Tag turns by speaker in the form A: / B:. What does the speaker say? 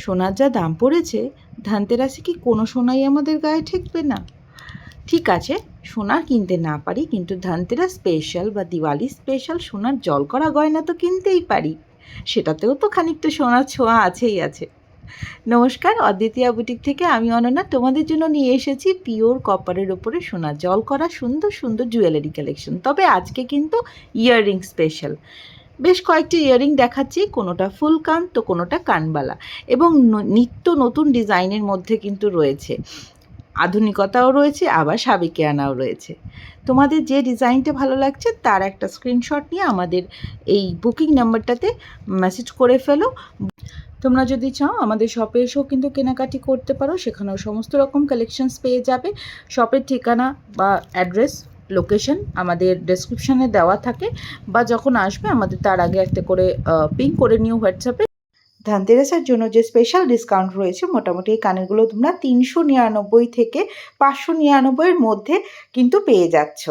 A: সোনার যা দাম পড়েছে, ধানতেরাসে কি কোনো সোনাই আমাদের গায়ে ঠেকবে না? ঠিক আছে, সোনা কিনতে না পারি, কিন্তু ধানতেরাস স্পেশাল বা দিওয়ালি স্পেশাল সোনার জলকরা গয়না তো কিনতেই পারি। সেটাতেও তো খানিকটা সোনার ছোঁয়া আছেই আছে। নমস্কার, অদ্বিতীয়া বুটিক থেকে আমি অনন্যা তোমাদের জন্য নিয়ে এসেছি পিওর কপারের ওপরে সোনা জলকরা সুন্দর সুন্দর জুয়েলারি কালেকশন। তবে আজকে কিন্তু ইয়াররিং স্পেশাল। বেশ কয়েকটি ইয়াররিং দেখাচ্ছি, কোনোটা ফুল কান তো কোনোটা কানবালা, এবং নিত্য নতুন ডিজাইনের মধ্যে কিন্তু রয়েছে। আধুনিকতাও রয়েছে, আবার সাবেকিয়ানাও রয়েছে। তোমাদের যে ডিজাইনটা ভালো লাগছে তার একটা স্ক্রিনশট নিয়ে আমাদের এই বুকিং নাম্বারটাতে মেসেজ করে ফেলো। তোমরা যদি চাও আমাদের শপে এসেও কিন্তু কেনাকাটি করতে পারো, সেখানেও সমস্ত রকম কালেকশনস পেয়ে যাবে। শপের ঠিকানা বা অ্যাড্রেস, লোকেশন আমাদের ডেসক্রিপশানে দেওয়া থাকে, বা যখন আসবে আমাদের তার আগে একটা করে পিং করে নিও হোয়াটসঅ্যাপে। ধানতেরাসের জন্য যে স্পেশাল ডিসকাউন্ট রয়েছে, মোটামুটি এই কানেরগুলো তোমরা 399 থেকে 599-এর মধ্যে কিন্তু পেয়ে যাচ্ছ।